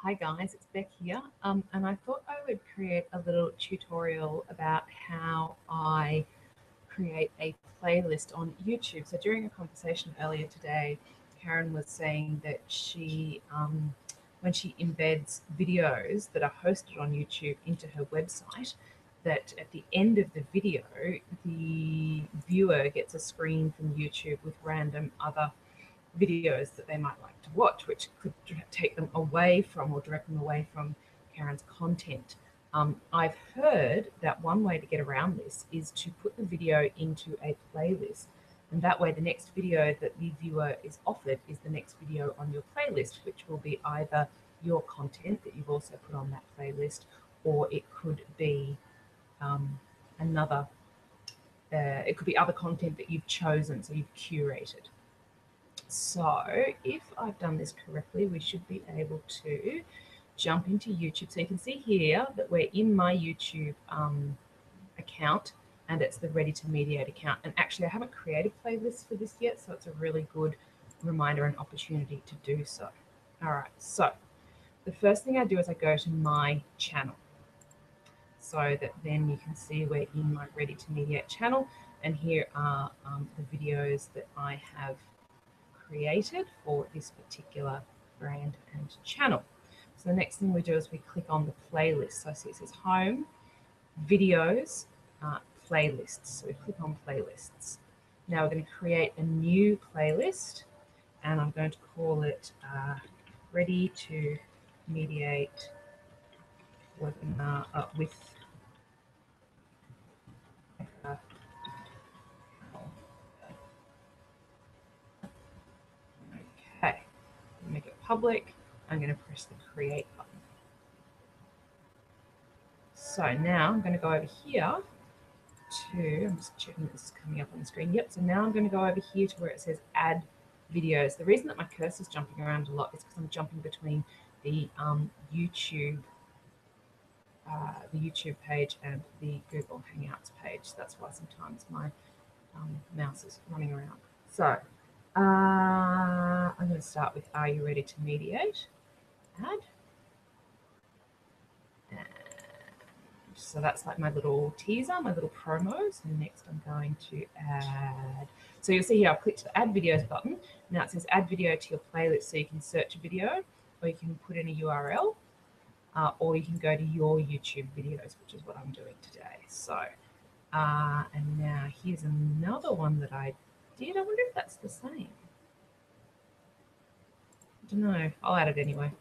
Hi guys, it's Beck here, and I thought I would create a little tutorial about how I create a playlist on YouTube. So during a conversation earlier today, Karen was saying that when she embeds videos that are hosted on YouTube into her website, that at the end of the video, the viewer gets a screen from YouTube with random other videos that they might like to watch, which could take them away from or direct them away from Karen's content. I've heard that one way to get around this is to put the video into a playlist, and that way the next video that the viewer is offered is the next video on your playlist, which will be either your content that you've also put on that playlist, or it could be another. It could be other content that you've chosen, so you've curated. So if I've done this correctly, we should be able to jump into YouTube. So you can see here that we're in my YouTube account, and it's the Ready to Mediate account. And actually, I haven't created playlists for this yet, so it's a really good reminder and opportunity to do so. All right, so the first thing I do is I go to my channel, so that then you can see we're in my Ready to Mediate channel, and here are the videos that I have created for this particular brand and channel. So the next thing we do is we click on the playlist. So I see it says home, videos, playlists. So we click on playlists. Now we're going to create a new playlist, and I'm going to call it Ready to Mediate Webinar with Okay, make it public. I'm going to press the create button. So now I'm going to go over here to, I'm just checking this is coming up on the screen. Yep, so now I'm going to go over here to where it says add videos. The reason that my cursor is jumping around a lot is because I'm jumping between the YouTube page and the Google Hangouts page. That's why sometimes my mouse is running around. So I'm going to start with Are You Ready to Mediate? Add. And so that's like my little teaser, my little promo. So next I'm going to add. So you'll see here I've clicked the Add Videos button. Now it says Add Video to your playlist, so you can search a video, or you can put in a URL, or you can go to your YouTube videos, which is what I'm doing today. So, and now here's another one that I did. I wonder if that's the same. I don't know. I'll add it anyway.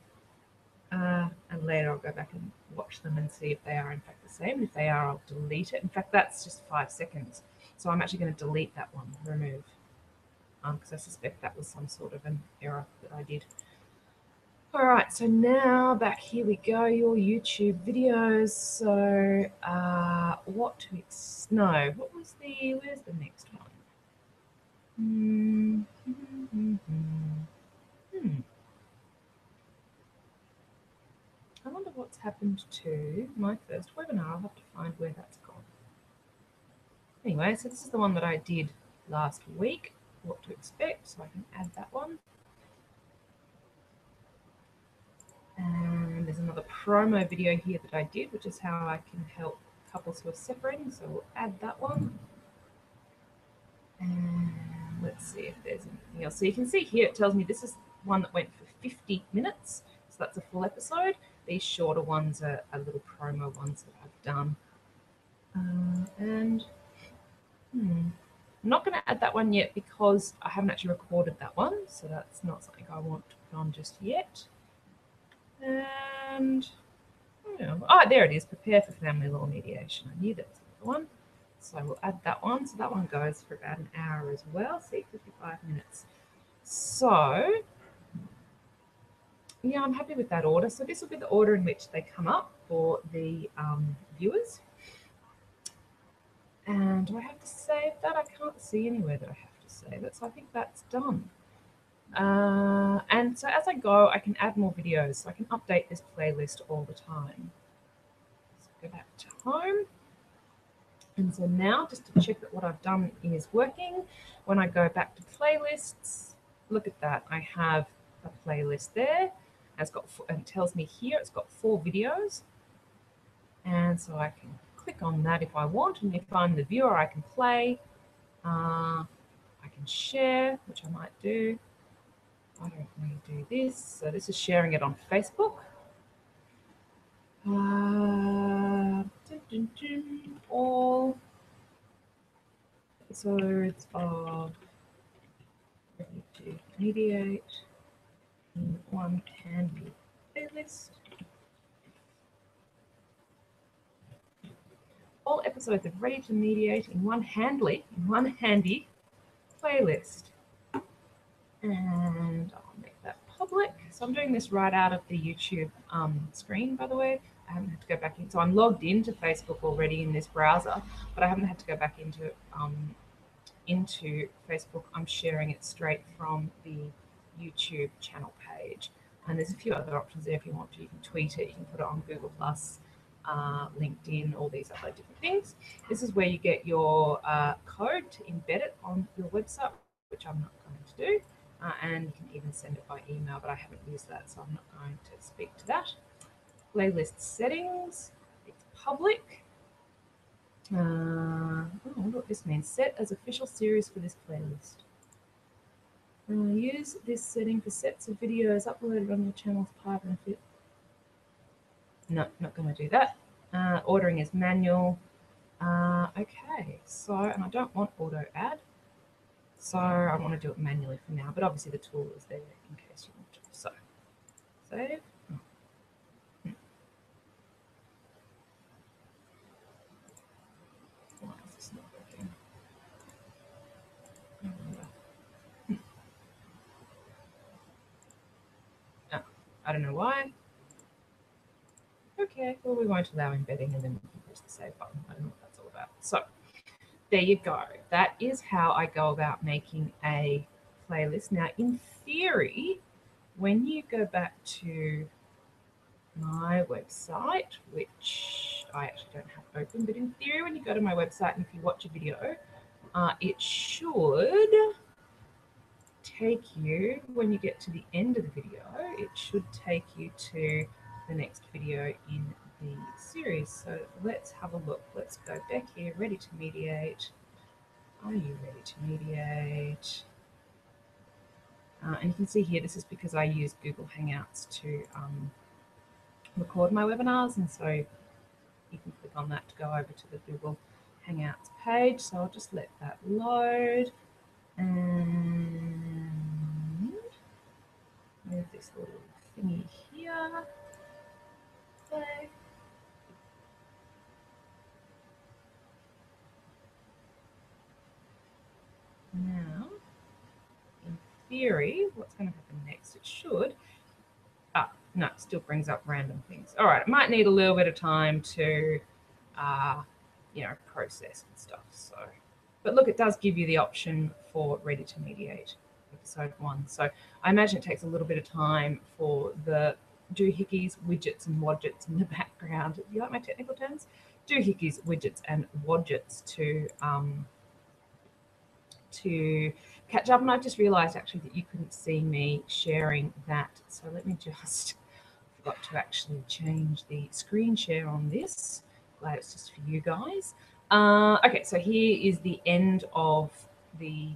And later I'll go back and watch them and see if they are in fact the same. If they are, I'll delete it. In fact, that's just 5 seconds. So I'm actually going to delete that one, remove, because I suspect that was some sort of an error that I did. All right, so now back here we go, your YouTube videos. So what was where's the next one? I wonder what's happened to my first webinar. I'll have to find where that's gone. Anyway, so this is the one that I did last week, what to expect, so I can add that one. And there's another promo video here that I did, which is how I can help couples who are separating, so we'll add that one. And let's see if there's anything else. So you can see here it tells me this is one that went for 50 minutes, so that's a full episode. These shorter ones are little promo ones that I've done. I'm not going to add that one yet because I haven't actually recorded that one, so that's not something I want to put on just yet. And oh, there it is, Prepare for Family Law Mediation. I knew that's the one. So we'll add that one. So that one goes for about an hour as well. See, 55 minutes. So yeah, I'm happy with that order. So this will be the order in which they come up for the viewers. And do I have to save that? I can't see anywhere that I have to save it. So I think that's done. And so as I go, I can add more videos. So I can update this playlist all the time. So go back to home. And so now, just to check that what I've done is working, when I go back to playlists, look at that. I have a playlist there. and it tells me here it's got 4 videos. And so I can click on that if I want. And if I'm the viewer, I can play. I can share, which I might do. I don't really do this. So this is sharing it on Facebook. All episodes of Ready to Mediate in one handy playlist. All episodes of Ready to Mediate in one handy playlist. And I'll make that public. So I'm doing this right out of the YouTube screen, by the way. I haven't had to go back in. So I'm logged into Facebook already in this browser, but I haven't had to go back into Facebook. I'm sharing it straight from the YouTube channel page. And there's a few other options there if you want to. You can tweet it, you can put it on Google+, LinkedIn, all these other different things. This is where you get your code to embed it on your website, which I'm not going to do. And you can even send it by email, but I haven't used that, so I'm not going to speak to that. Playlist settings, it's public. I wonder what this means. Set as official series for this playlist. Use this setting for sets of videos uploaded on your channel's part benefit. No, not going to do that. Ordering is manual. Okay, so, and I don't want auto add. So I want to do it manually for now, but obviously the tool is there in case you want to. So save. Why is this not working? Oh, I don't know why. Okay, well we won't allow embedding and then we can press the save button. I don't know what that's all about. So there you go. That is how I go about making a playlist. Now, in theory, when you go back to my website, which I actually don't have open, but in theory, when you go to my website and if you watch a video, it should take you, when you get to the end of the video, it should take you to the next video in the series. So let's have a look. Let's go back here, ready to mediate. Are you ready to mediate? And you can see here, this is because I use Google Hangouts to record my webinars, and so you can click on that to go over to the Google Hangouts page. So I'll just let that load and move this little thingy here. Okay. Now, in theory, what's going to happen next? It should. No, it still brings up random things. All right, it might need a little bit of time to, process and stuff. So, but look, it does give you the option for Ready to Mediate episode 1. So I imagine it takes a little bit of time for the doohickeys, widgets, and wadgets in the background. Do you like my technical terms? Doohickeys, widgets, and wadgets to catch up. And I just realized actually that you couldn't see me sharing that. So let me just, forgot to actually change the screen share on this. Glad it's just for you guys. Okay, so here is the end of the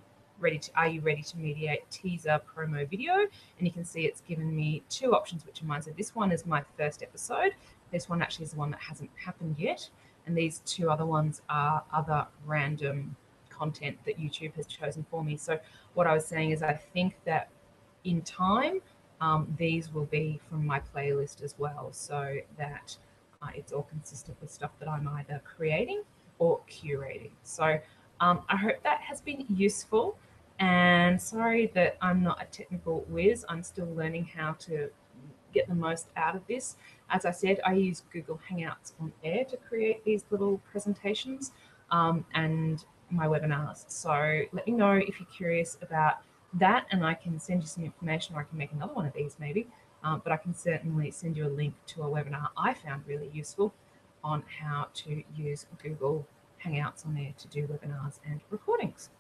Are You Ready to Mediate teaser promo video. And you can see it's given me 2 options, which are mine. So this one is my first episode. This one actually is the one that hasn't happened yet. And these 2 other ones are other random content that YouTube has chosen for me. So what I was saying is I think that in time, these will be from my playlist as well, so that it's all consistent with stuff that I'm either creating or curating. So I hope that has been useful, and sorry that I'm not a technical whiz. I'm still learning how to get the most out of this. As I said, I use Google Hangouts on Air to create these little presentations and my webinars. So let me know if you're curious about that, and I can send you some information, or I can make another one of these maybe. But I can certainly send you a link to a webinar I found really useful on how to use Google Hangouts on there to do webinars and recordings.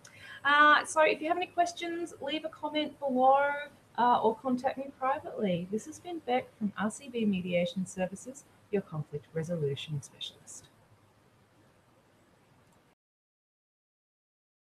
So if you have any questions, leave a comment below. or contact me privately. This has been Beck from RCB Mediation Services, your conflict resolution specialist.